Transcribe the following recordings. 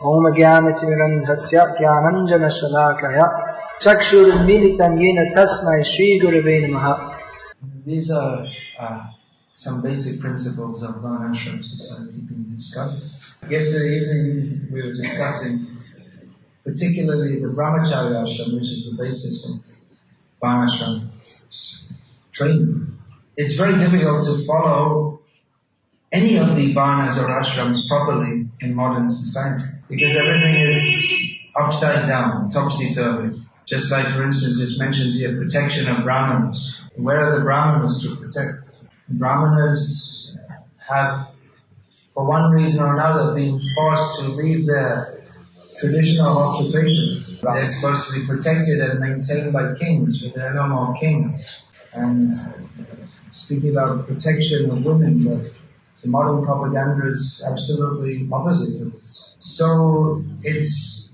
Om Jnanatimirandhasya Jnananjana Shalakaya Chakshurunmilitam Yena Tasmai Shri Gurave Namaha. These are some basic principles of Varnashram society being discussed. Yesterday evening we were discussing particularly the Brahmacharya ashram, which is the basis of Varnashram training. It's very difficult to follow any of the Varnas or ashrams properly in modern society because everything is upside down, topsy-turvy. Just like, for instance, it's mentioned here, protection of Brahmanas. Where are the Brahmanas to protect? Brahmanas have, for one reason or another, been forced to leave their traditional occupation. They're supposed to be protected and maintained by kings, but there are no more kings. And speaking about protection of women, but the modern propaganda is absolutely opposite of this. So it's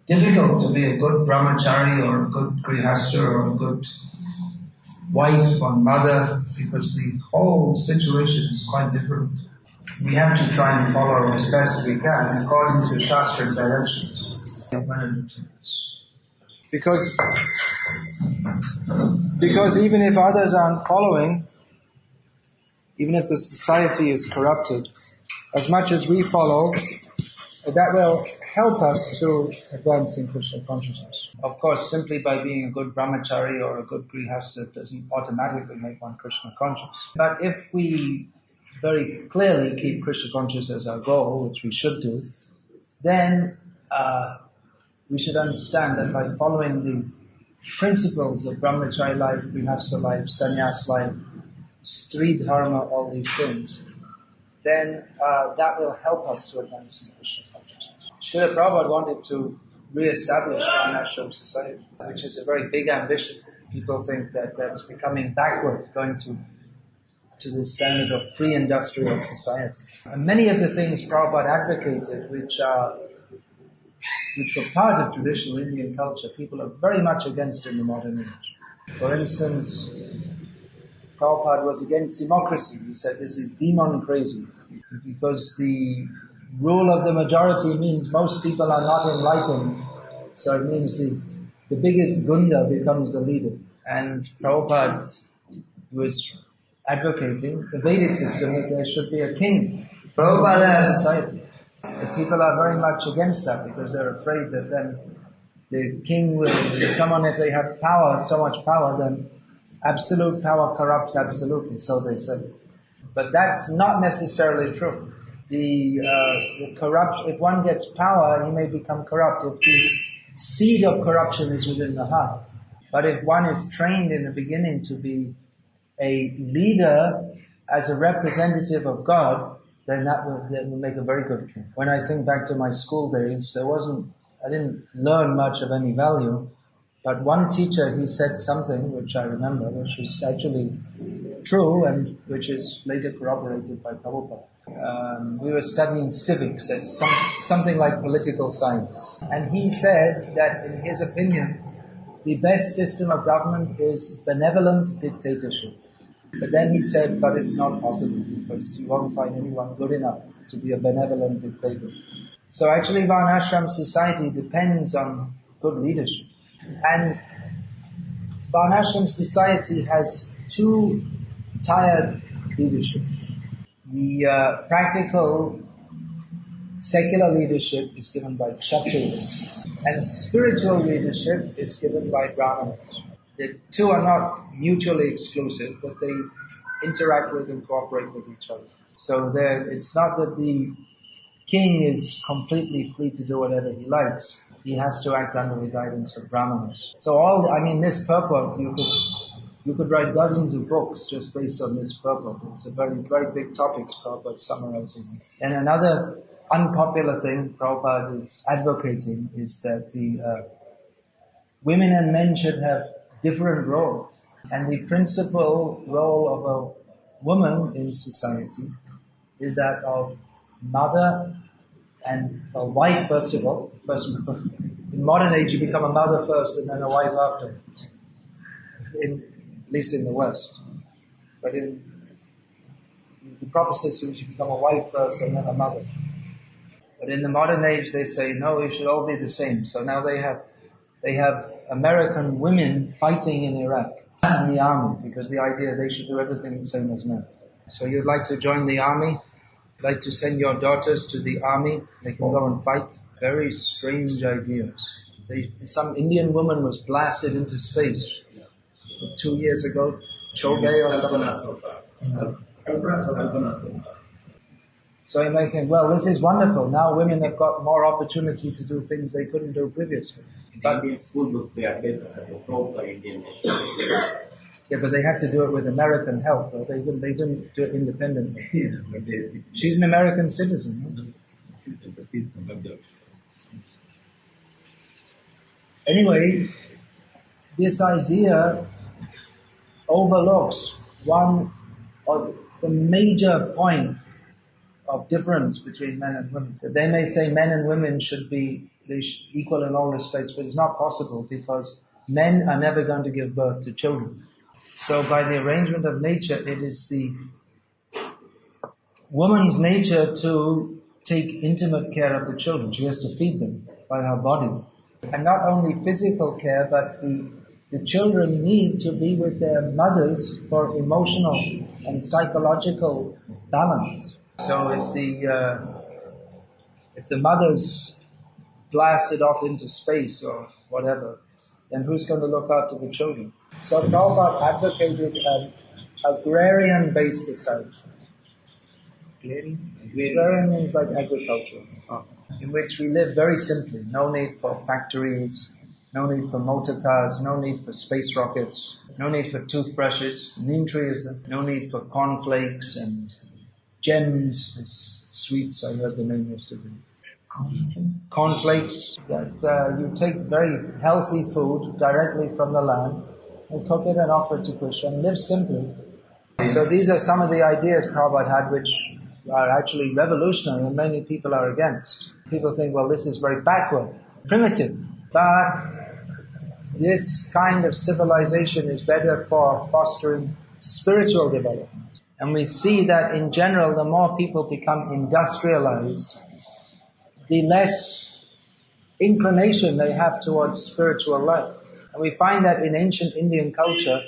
difficult to be a good brahmachari or a good grihastha or a good wife or mother because the whole situation is quite different. We have to try and follow as best we can according to Shastra directions. Because even if others aren't following, even if the society is corrupted, as much as we follow, that will help us to advance in Krishna consciousness. Of course, simply by being a good brahmachari or a good grihastha doesn't automatically make one Krishna conscious. But if we very clearly keep Krishna conscious as our goal, which we should do, then we should understand that by following the principles of brahmachari life, grihastha life, sannyas life, Stri dharma, all these things, then that will help us to advance in Krishna consciousness. Srila Prabhupada wanted to re-establish Varnashram society, which is a very big ambition. People think that that's becoming backward, going to the standard of pre-industrial society. And many of the things Prabhupada advocated, which were part of traditional Indian culture, people are very much against in the modern age. For instance, Prabhupada was against democracy. He said this is demon crazy because the rule of the majority means most people are not enlightened. So it means the biggest gunda becomes the leader. And Prabhupada was advocating the Vedic system that there should be a king. Prabhupada has society. The people are very much against that because they're afraid that then the king will, someone if they have power, so much power, then absolute power corrupts absolutely, so they say. But that's not necessarily true. The corruption, if one gets power, he may become corrupt if the seed of corruption is within the heart. But if one is trained in the beginning to be a leader as a representative of God, then that will make a very good king. When I think back to my school days, I didn't learn much of any value. But one teacher, he said something which I remember, which was actually true and which is later corroborated by Prabhupada. We were studying civics, that's something like political science. And he said that in his opinion, the best system of government is benevolent dictatorship. But then he said, but it's not possible because you won't find anyone good enough to be a benevolent dictator. So actually Varnashram society depends on good leadership. And Varnashram society has two tired leadership. The practical secular leadership is given by Kshatriyas, and spiritual leadership is given by Brahmanas. The two are not mutually exclusive, but they interact with and cooperate with each other. So it's not that the king is completely free to do whatever he likes. He has to act under the guidance of Brahmanas. So this purport, you could write dozens of books just based on this purport. It's a very, very big topic, Prabhupada summarizing. And another unpopular thing Prabhupada is advocating is that the women and men should have different roles. And the principal role of a woman in society is that of mother and a wife, first of all. In modern age, you become a mother first and then a wife afterwards. At least in the West. But in the proper system, you become a wife first and then a mother. But in the modern age, they say, no, we should all be the same. So now they have American women fighting in Iraq in the army, because the idea they should do everything the same as men. So you'd like to join the army, like to send your daughters to the army, they can go and fight. Very strange ideas. Some Indian woman was blasted into space 2 years ago, Chogai or something. So you may think, well, this is wonderful. Now women have got more opportunity to do things they couldn't do previously. But Indian school books, they are based on the for Indian nation. yeah, but they had to do it with American help. Or they didn't do it independently. She's an American citizen. Huh? Anyway, this idea overlooks one of the major point of difference between men and women. That they may say men and women should be equal in all respects, but it's not possible because men are never going to give birth to children. So by the arrangement of nature, it is the woman's nature to take intimate care of the children. She has to feed them by her body. And not only physical care, but the children need to be with their mothers for emotional and psychological balance. So if the mother's blasted off into space or whatever, then who's going to look after the children? So Prabhupada advocated an agrarian-based society. Agrarian means like agriculture, in which we live very simply. No need for factories, no need for motor cars, no need for space rockets, no need for toothbrushes. Neem tree is there. No need for cornflakes and gems, this sweets, I heard the name yesterday. Cornflakes, that you take very healthy food directly from the land and cook it and offer it to Krishna and live simply. So these are some of the ideas Prabhupada had which are actually revolutionary and many people are against. People think, well, this is very backward, primitive, but this kind of civilization is better for fostering spiritual development. And we see that in general, the more people become industrialized, the less inclination they have towards spiritual life. And we find that in ancient Indian culture,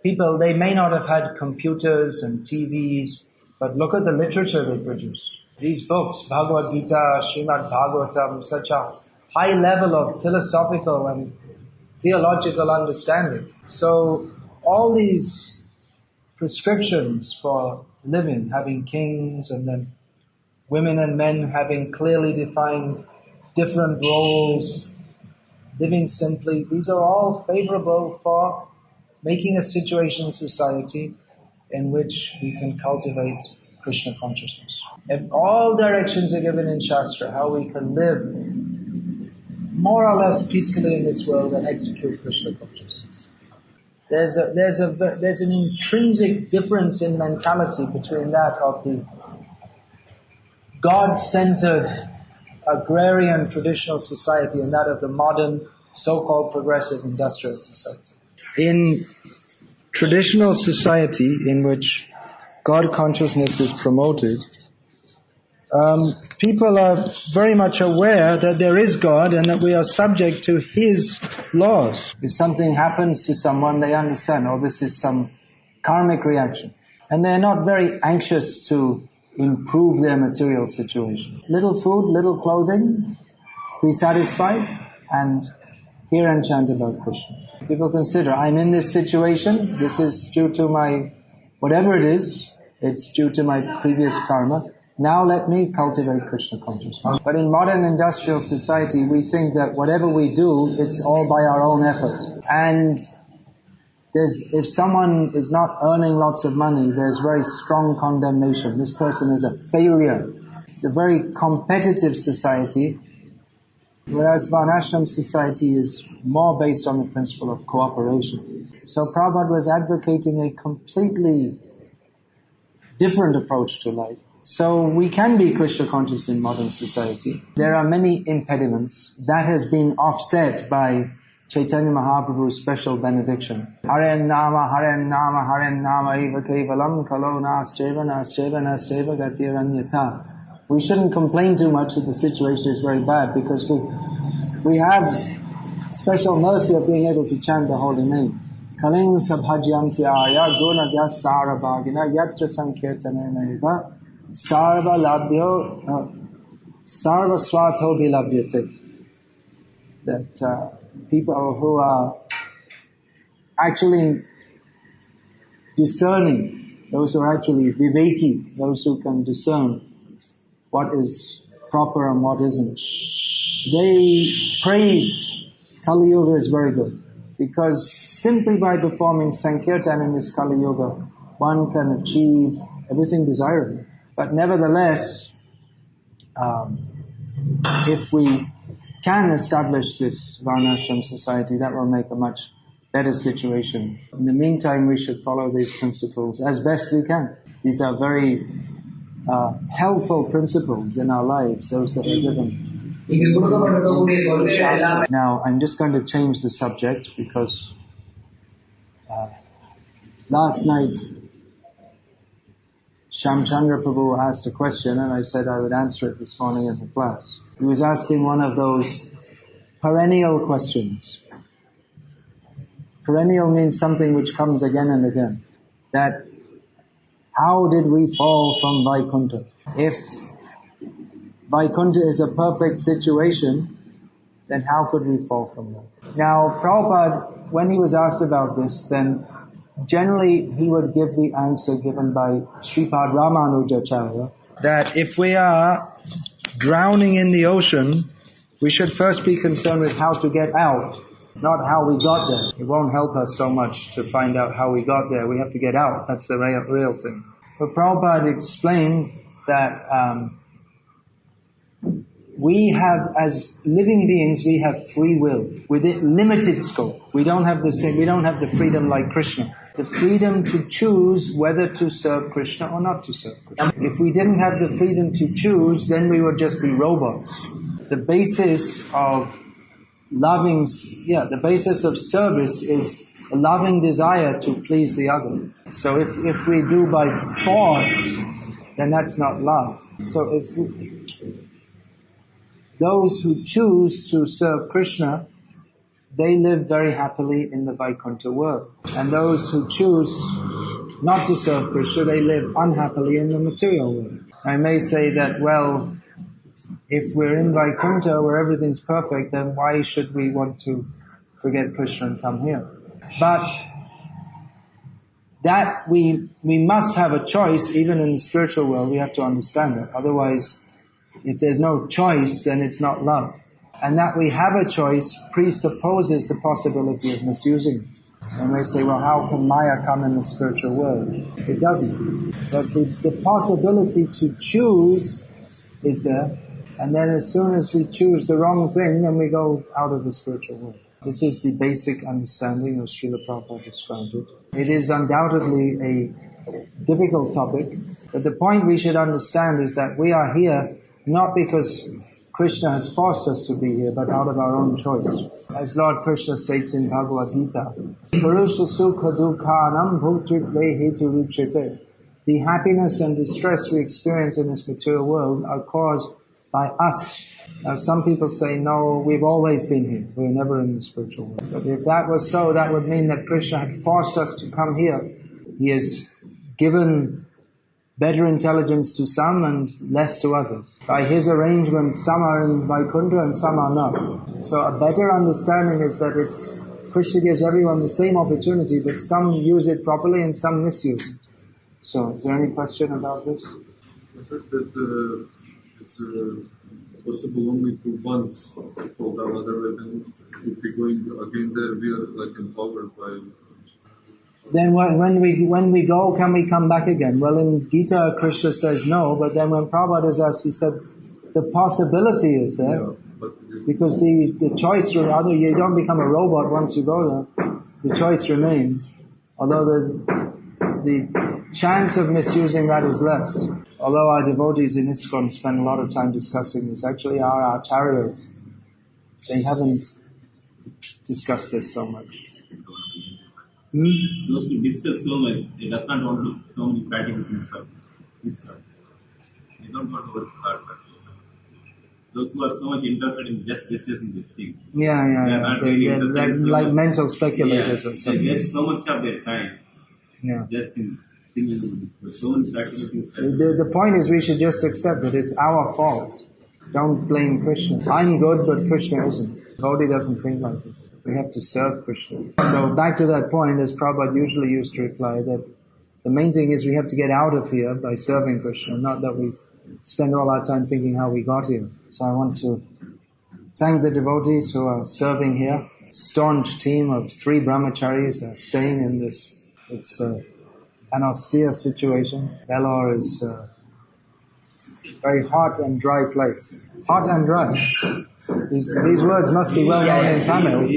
people, they may not have had computers and TVs, but look at the literature they produce. These books, Bhagavad-gita, Srimad Bhagavatam, such a high level of philosophical and theological understanding. So all these prescriptions for living, having kings and then women and men having clearly defined different roles, living simply, these are all favorable for making a situation in society in which we can cultivate Krishna consciousness. And all directions are given in Shastra, how we can live more or less peacefully in this world and execute Krishna consciousness. There's an intrinsic difference in mentality between that of the God-centered agrarian traditional society and that of the modern so-called progressive industrial society. In traditional society in which God consciousness is promoted, people are very much aware that there is God and that we are subject to His laws. If something happens to someone, they understand, oh, this is some karmic reaction. And they're not very anxious to improve their material situation. Little food, little clothing, be satisfied, and hear and chant about Krishna. People consider, I'm in this situation, this is due to my, whatever it is, it's due to my previous karma. Now let me cultivate Krishna consciousness. But in modern industrial society, we think that whatever we do, it's all by our own effort. And if someone is not earning lots of money, there's very strong condemnation. This person is a failure. It's a very competitive society, whereas Varnashram society is more based on the principle of cooperation. So Prabhupada was advocating a completely different approach to life. So we can be Krishna conscious in modern society. There are many impediments. That has been offset by Chaitanya Mahaprabhu's special benediction. Haren Nama, Haren Nama, Eva Kevalam, Kalo Nasteva, Nasteva, Nasteva, Gatiranyata. we shouldn't complain too much that the situation is very bad, because we have special mercy of being able to chant the holy name. Kaling sabhajyanti aya gunagya sarabhagina yatra sankirtanenaiva sarva labhyo sarva swato bilabhyate. That people who are actually discerning, those who are actually viveki, those who can discern what is proper and what isn't, they praise Kali Yuga is very good, because simply by performing Sankirtan in this Kali Yuga, one can achieve everything desirable. But nevertheless, if we can establish this Varnashram society, that will make a much better situation. In the meantime, we should follow these principles as best we can. These are very helpful principles in our lives, those that are given. Now, I'm just going to change the subject, because last night Shamchandra Prabhu asked a question, and I said I would answer it this morning in the class. He was asking one of those perennial questions. Perennial means something which comes again and again. That, how did we fall from Vaikuntha? If Vaikuntha is a perfect situation, then how could we fall from that? Now, Prabhupada, when he was asked about this, then generally he would give the answer given by Sripad Ramanujacharya, that if we are drowning in the ocean, we should first be concerned with how to get out, not how we got there. It won't help us so much to find out how we got there. We have to get out. That's the real thing. But Prabhupada explained that we have, as living beings, we have free will with it limited scope. We don't have the freedom like Krishna. The freedom to choose whether to serve Krishna or not to serve Krishna. If we didn't have the freedom to choose, then we would just be robots. The basis of the basis of service is a loving desire to please the other. So if we do by force, then that's not love. So those who choose to serve Krishna, they live very happily in the Vaikuntha world. And those who choose not to serve Krishna, they live unhappily in the material world. I may say that, well, if we're in Vaikuntha where everything's perfect, then why should we want to forget Krishna and come here? But that we must have a choice, even in the spiritual world. We have to understand that. Otherwise, if there's no choice, then it's not love. And that we have a choice presupposes the possibility of misusing it. So we may say, well, how can Maya come in the spiritual world? It doesn't. But the possibility to choose is there. And then as soon as we choose the wrong thing, then we go out of the spiritual world. This is the basic understanding as Srila Prabhupada described it. It is undoubtedly a difficult topic, but the point we should understand is that we are here not because Krishna has forced us to be here, but out of our own choice. As Lord Krishna states in Bhagavad-gita, Purusha sukha dukhanam bhutritve hetu ruchite. The happiness and distress we experience in this material world are caused by us. Now some people say, no, we've always been here. We're never in the spiritual world. But if that was so, that would mean that Krishna had forced us to come here. He has given better intelligence to some and less to others. By his arrangement, some are in Vaikuntha and some are not. So a better understanding is that Krishna gives everyone the same opportunity, but some use it properly and some misuse it. So, is there any question about this? I heard that it's possible only to once fall down, otherwise if we're going again there, we are like empowered by... Then when we go, can we come back again? Well, in Gita, Krishna says no, but then when Prabhupada was asked, he said, the possibility is there. Yeah, because the choice, you don't become a robot once you go there. The choice remains. Although the chance of misusing that is less. Although our devotees in ISKCON spend a lot of time discussing this, actually our acharyas, they haven't discussed this so much. Those who discuss so much, they does not want to so many practical things. They don't want to work hard. Those who are so much interested in just discussing this thing. They are like mental speculators or something. They waste so much of their time. Just in thinking about so many practical things. The point is we should just accept that it's our fault. Don't blame Krishna. I'm good, but Krishna isn't. Devotee doesn't think like this. We have to serve Krishna. So back to that point, as Prabhupada usually used to reply, that the main thing is we have to get out of here by serving Krishna, not that we spend all our time thinking how we got here. So I want to thank the devotees who are serving here. Staunch team of 3 brahmacharis are staying in this. It's an austere situation. Vellore is a very hot and dry place. Hot and dry. These words must be well known in Tamil.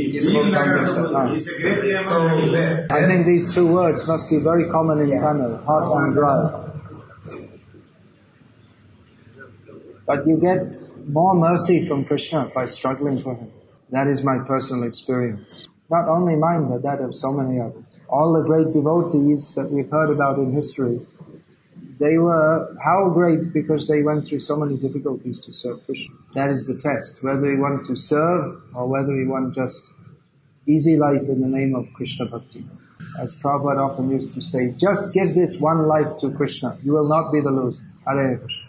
I think these 2 words must be very common in Tamil. Hot and dry. But you get more mercy from Krishna by struggling for him. That is my personal experience. Not only mine, but that of so many others. All the great devotees that we've heard about in history, they were how great because they went through so many difficulties to serve Krishna. That is the test, whether you want to serve or whether you want just easy life in the name of Krishna Bhakti. As Prabhupada often used to say, just give this one life to Krishna. You will not be the loser. Hare Krishna.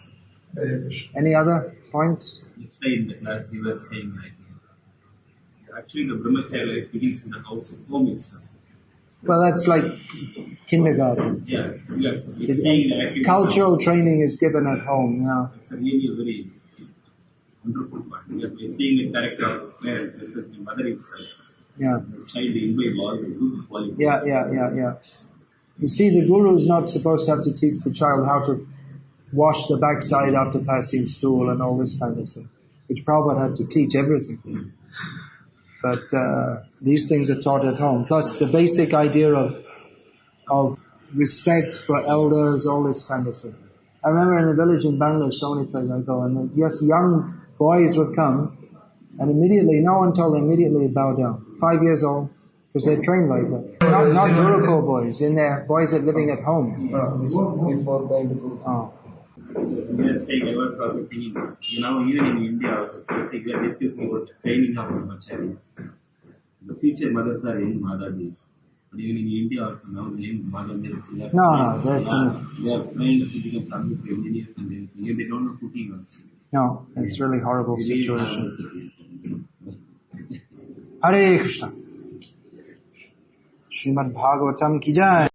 Any other points? Yesterday in the class we were saying like, actually the brahmacharya life begins in the house, home itself. Well, that's like kindergarten. Yes. It's saying that cultural training is given at home. It's really a very wonderful part. We are seeing the character of parents, especially mother itself. The child imbibe all the good qualities. You see, the guru is not supposed to have to teach the child how to wash the backside after passing stool and all this kind of thing, which Prabhupada had to teach everything. But these things are taught at home. Plus the basic idea of respect for elders, all this kind of thing. I remember in a village in Bangladesh, so many places I go, and young boys would come, and immediately, no one told them, immediately bow down. 5 years old, because they're trained like that. Not Gurukul boys, in their boys that are living at home. Before going to Gurukul. Just saying, I was also thinking, even in India also, just like we are discussing about training of brahmacharis. The future mothers are young Madhajis. But even in India also now, the young Madhajis, they are trained to become computer engineers and everything. They don't know cooking also. No, it's really horrible situation. Hare Krishna. Srimad Bhagavatam ki jai.